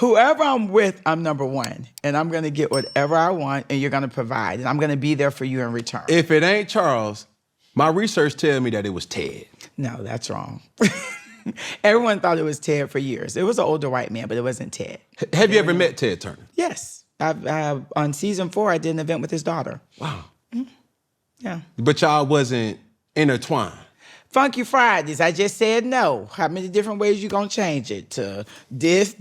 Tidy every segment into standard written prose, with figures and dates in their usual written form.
Whoever I'm with, I'm number one. And I'm going to get whatever I want, and you're going to provide. And I'm going to be there for you in return. If it ain't Charles, my research tells me that it was Ted. No, that's wrong. Everyone thought it was Ted for years. It was an older white man, but it wasn't Ted. Have you ever met Ted Turner? Yes. On season 4, I did an event with his daughter. Wow. Mm-hmm. Yeah. But y'all wasn't intertwined. Funky Fridays, I just said no. How many different ways you gonna change it to this?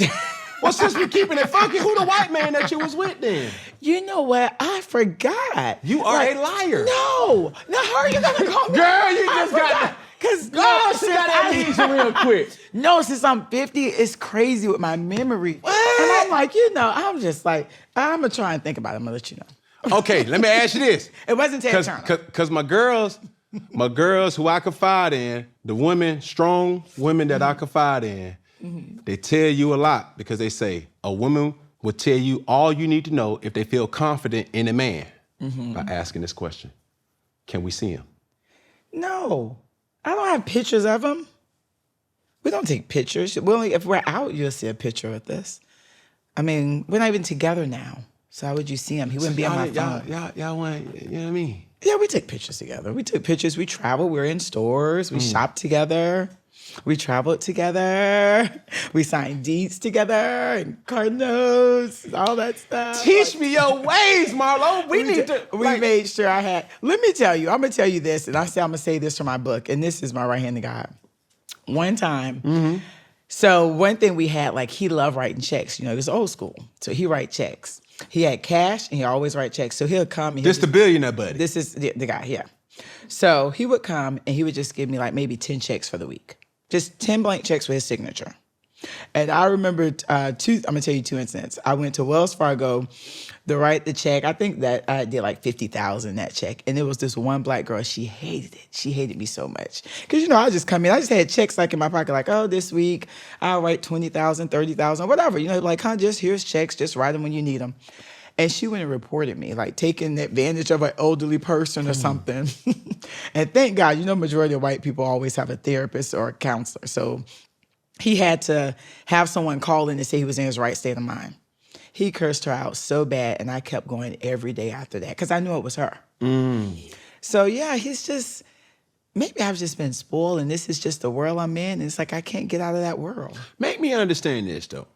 Well, since we're keeping it funky, who the white man that you was with then? You know what? I forgot. You are a liar. No, how are you gonna call me? Girl, you just got that. Because she got amnesia real quick. No, since I'm 50, it's crazy with my memory. What? And I'm like, I'm just like, I'm gonna try and think about it. I'm gonna let you know. Okay, let me ask you this. It wasn't Ted Turner. Because my girls who I confide in, the women, strong women that I confide in, they tell you a lot because they say a woman will tell you all you need to know if they feel confident in a man by asking this question. Can we see him? No, I don't have pictures of him. We don't take pictures. If we're out, you'll see a picture with us. I mean, we're not even together now. So how would you see him? He wouldn't be on my phone. Y'all want, you know what I mean? Yeah, we take pictures together. We took pictures. We travel. We're in stores. We shop together. We traveled together. We signed deeds together and card notes, all that stuff. Teach me your ways, Marlo. We made sure I had. Let me tell you. I'm gonna tell you this, and I'm gonna say this from my book, and this is my right hand to God. One time, so one thing we had, like he loved writing checks. He was old school, so he write checks. He had cash, and he always write checks. So he'll come. And this the billionaire buddy. This is the guy, yeah. So he would come, and he would just give me like maybe 10 checks for the week. Just 10 blank checks with his signature. And I remember I'm gonna tell you 2 incidents. I went to Wells Fargo to write the check. I think that I did like $50,000 that check. And it was this one black girl, she hated it. She hated me so much. Cause I just come in, I just had checks like in my pocket, like, oh, this week I'll write $20,000, $30,000, whatever. Like, just here's checks, just write them when you need them. And she went and reported me, like taking advantage of an elderly person or something. And thank God, majority of white people always have a therapist or a counselor. So he had to have someone call in and say he was in his right state of mind. He cursed her out so bad, and I kept going every day after that because I knew it was her. So yeah, maybe I've just been spoiled, and this is just the world I'm in. And it's like I can't get out of that world. Make me understand this, though.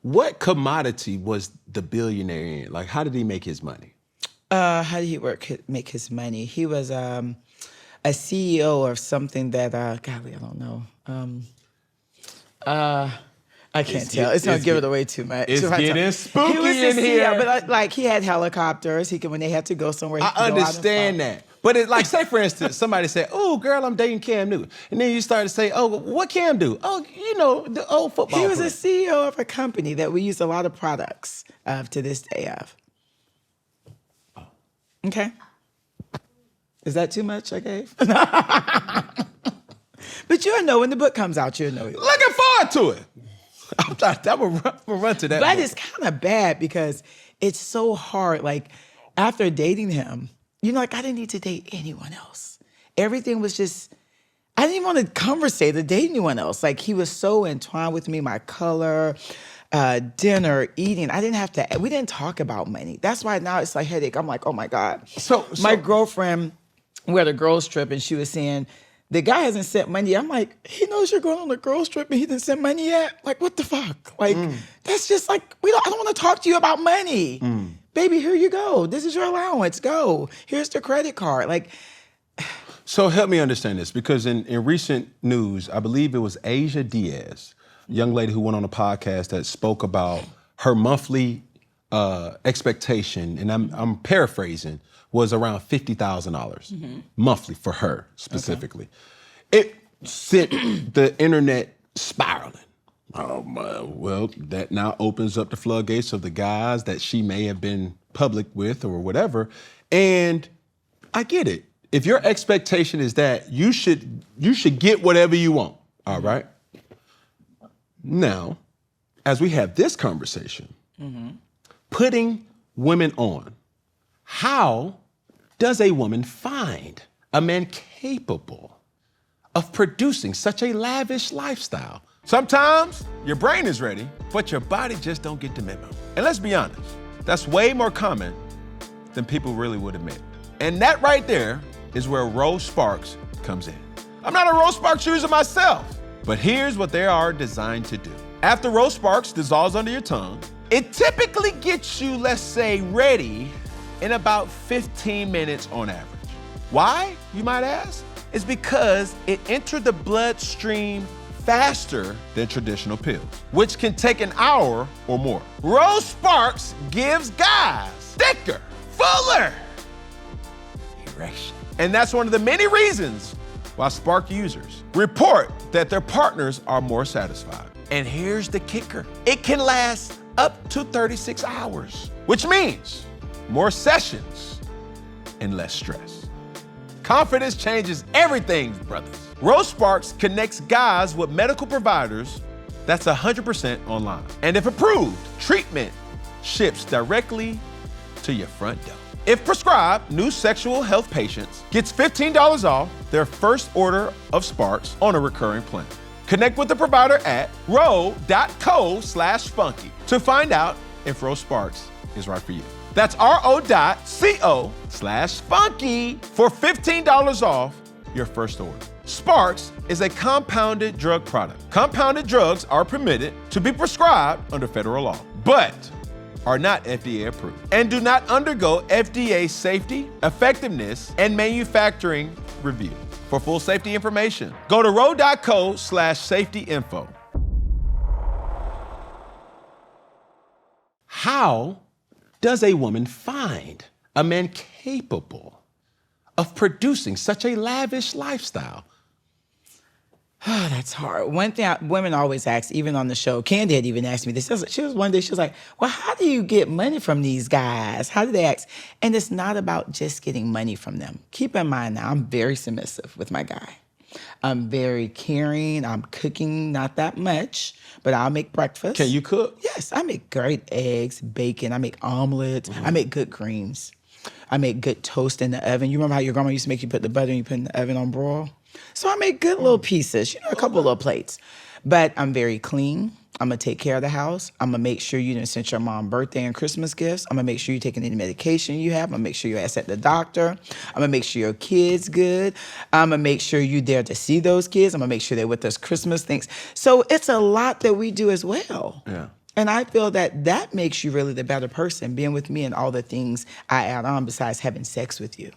What commodity was the billionaire in? Like, how did he make his money? How did he make his money? He was a CEO of something that, golly, I don't know. I can't tell. It's going to give it away too much. It's getting spooky in here. But like he had helicopters. When they had to go somewhere. I understand that. But it's like, say for instance, somebody said, "Oh, girl, I'm dating Cam Newton," and then you start to say, "Oh, what Cam do?" "Oh, the old football." He was a CEO of a company that we use a lot of products of to this day of. Okay. Is that too much I gave? But you'll know when the book comes out. You'll know. Looking forward to it. I'm gonna run to that. But book. it's kind of bad because it's so hard. Like after dating him. I didn't need to date anyone else. Everything was just, I didn't even want to conversate or date anyone else. Like he was so entwined with me, my color, dinner, eating. We didn't talk about money. That's why now it's like headache. I'm like, oh my God. So my girlfriend, we had a girls trip and she was saying, the guy hasn't sent money yet. I'm like, he knows you're going on a girls trip and he didn't send money yet? Like, what the fuck? Like, that's just like, I don't want to talk to you about money. Baby, here you go. This is your allowance. Go. Here's the credit card. Like, so help me understand this, because in recent news, I believe it was Asia Diaz, a young lady who went on a podcast that spoke about her monthly expectation, and I'm paraphrasing, was around $50,000 monthly for her specifically. Okay. It sent the internet spiraling. Oh, well, that now opens up the floodgates of the guys that she may have been public with or whatever. And I get it. If your expectation is that you should get whatever you want, all right? Now, as we have this conversation, putting women on, how does a woman find a man capable of producing such a lavish lifestyle Sometimes your brain is ready, but your body just don't get the memo. And let's be honest, that's way more common than people really would admit. And that right there is where Rose Sparks comes in. I'm not a Rose Sparks user myself, but here's what they are designed to do. After Rose Sparks dissolves under your tongue, it typically gets you, let's say, ready in about 15 minutes on average. Why, you might ask? It's because it entered the bloodstream faster than traditional pills, which can take an hour or more. Rose Sparks gives guys thicker, fuller erection. And that's one of the many reasons why Spark users report that their partners are more satisfied. And here's the kicker. It can last up to 36 hours, which means more sessions and less stress. Confidence changes everything, brothers. Rose Sparks connects guys with medical providers that's 100% online. And if approved, treatment ships directly to your front door. If prescribed, new sexual health patients gets $15 off their first order of Sparks on a recurring plan. Connect with the provider at ro.co/spunky to find out if Rose Sparks is right for you. That's ro.co/spunky for $15 off your first order. Sparks is a compounded drug product. Compounded drugs are permitted to be prescribed under federal law, but are not FDA approved and do not undergo FDA safety, effectiveness, and manufacturing review. For full safety information, go to ro.co/safety-info. How does a woman find a man capable of producing such a lavish lifestyle? Oh, that's hard. One thing women always ask, even on the show, Candy had even asked me this. She was one day, she was like, well, how do you get money from these guys? How do they ask? And it's not about just getting money from them. Keep in mind now, I'm very submissive with my guy. I'm very caring. I'm cooking not that much, but I'll make breakfast. Can you cook? Yes, I make great eggs, bacon. I make omelets. I make good creams. I make good toast in the oven. You remember how your grandma used to make you put the butter and you put it in the oven on broil? So I make good little pieces, a couple little plates. But I'm very clean. I'm gonna take care of the house. I'm gonna make sure you didn't send your mom birthday and Christmas gifts. I'm gonna make sure you're taking any medication you have. I'm gonna make sure your ass at the doctor. I'm gonna make sure your kid's good. I'm gonna make sure you're there to see those kids. I'm gonna make sure they're with us Christmas things. So it's a lot that we do as well. Yeah. And I feel that makes you really the better person, being with me and all the things I add on besides having sex with you.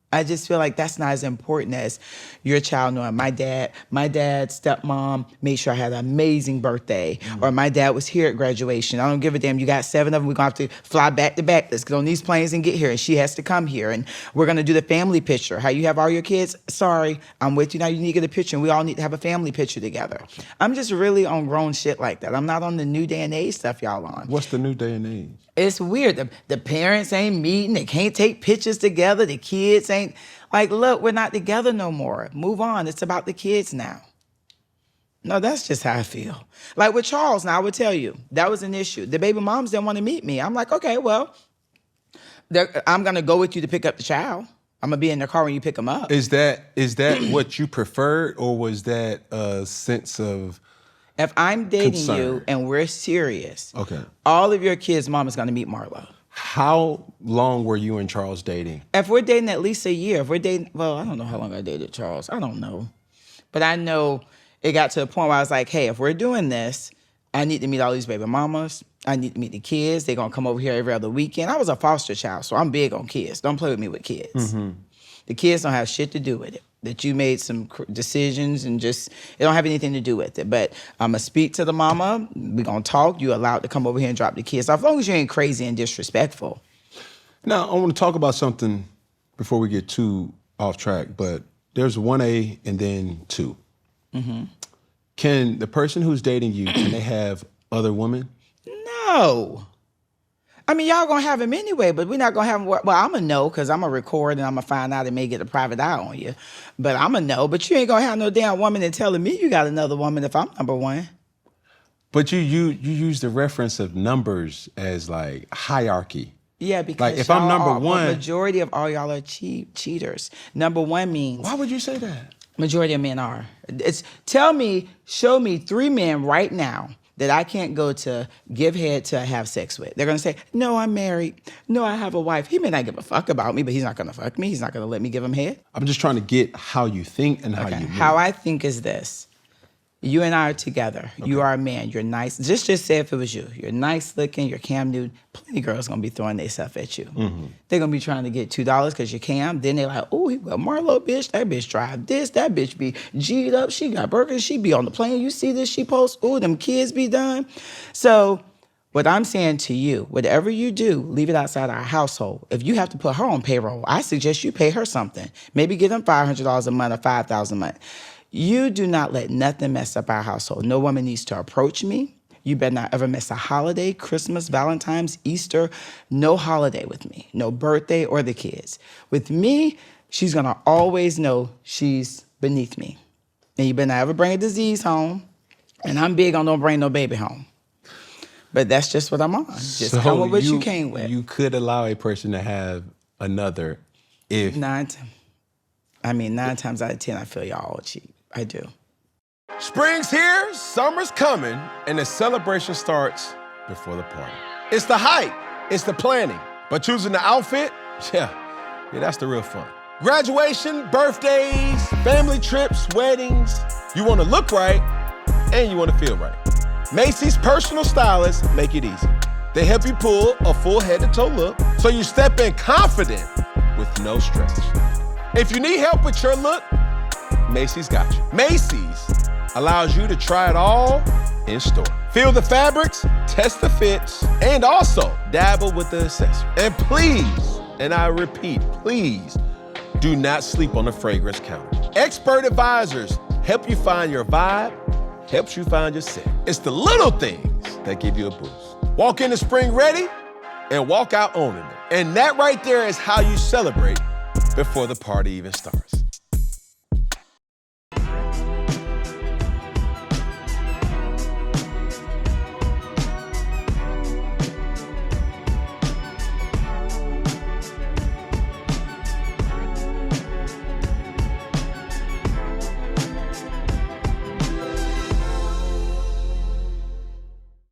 I just feel like that's not as important as your child knowing my dad, stepmom made sure I had an amazing birthday. Or my dad was here at graduation. I don't give a damn. You got 7 of them. We're going to have to fly back to back. Let's get on these planes and get here. And she has to come here. And we're going to do the family picture. How you have all your kids? Sorry, I'm with you now. You need to get a picture. And we all need to have a family picture together. I'm just really on grown shit like that. I'm not on the new day and age stuff y'all on. What's the new day and age? It's weird. The parents ain't meeting. They can't take pictures together. The kids ain't. Like, look, we're not together no more. Move on. It's about the kids now. No, that's just how I feel. Like with Charles, now I would tell you, that was an issue. The baby moms didn't want to meet me. I'm like, okay, well, I'm going to go with you to pick up the child. I'm going to be in the car when you pick them up. Is that what you preferred, or was that a sense of if I'm dating concern? you and we're serious, okay, all of your kids' mom is going to meet Marlo. How long were you and Charles dating? If we're dating at least a year, if we're dating, well, I don't know how long I dated Charles. I don't know. But I know it got to the point where I was like, hey, if we're doing this, I need to meet all these baby mamas. I need to meet the kids. They're going to come over here every other weekend. I was a foster child, so I'm big on kids. Don't play with me with kids. The kids don't have shit to do with it. That you made some decisions and just, it don't have anything to do with it. But I'm going to speak to the mama. We're going to talk. You're allowed to come over here and drop the kids off, as long as you ain't crazy and disrespectful. Now, I want to talk about something before we get too off track, but there's 1A and then 2. Can the person who's dating you, can they have other women? No. I mean, y'all gonna have him anyway, but we're not gonna have him. Well, I'm gonna know because I'm gonna record and I'm gonna find out and may get a private eye on you. But I'm gonna know. But you ain't gonna have no damn woman and telling me you got another woman if I'm number one. But you use the reference of numbers as like hierarchy. Yeah, because like if I'm number one, the majority of all y'all are cheaters. Number one means. Why would you say that? Majority of men are. Show me 3 men right now that I can't go to give head to have sex with. They're gonna say, no, I'm married. No, I have a wife. He may not give a fuck about me, but he's not gonna fuck me. He's not gonna let me give him head. I'm just trying to get how you think and how you move. How I think is this. You and I are together. Okay. You are a man. You're nice. Just say if it was you. You're nice looking. You're Cam Newton. Plenty of girls gonna be throwing their stuff at you. Mm-hmm. They're gonna be trying to get $2 because you're Cam. Then they're like, oh, he got Marlo bitch. That bitch drive this. That bitch be G'd up. She got burgers. She be on the plane. You see this? She posts. Oh, them kids be done. So what I'm saying to you, whatever you do, leave it outside our household. If you have to put her on payroll, I suggest you pay her something. Maybe give them $500 a month or $5,000 a month. You do not let nothing mess up our household. No woman needs to approach me. You better not ever miss a holiday, Christmas, Valentine's, Easter, no holiday with me, no birthday or the kids. With me, she's gonna always know she's beneath me. And you better not ever bring a disease home. And I'm big on don't bring no baby home. But that's just what I'm on. Just come with what you came with. You could allow a person to have another if... 9 times out of 10, I feel y'all all cheap. I do. Spring's here, summer's coming, and the celebration starts before the party. It's the hype, it's the planning, but choosing the outfit, yeah, that's the real fun. Graduation, birthdays, family trips, weddings. You want to look right, and you want to feel right. Macy's personal stylists make it easy. They help you pull a full head-to-toe look, so you step in confident with no stress. If you need help with your look, Macy's got you. Macy's allows you to try it all in store. Feel the fabrics, test the fits, and also dabble with the accessories. And please, and I repeat, please, do not sleep on the fragrance counter. Expert advisors help you find your vibe, helps you find your scent. It's the little things that give you a boost. Walk into spring ready and walk out owning it. And that right there is how you celebrate before the party even starts.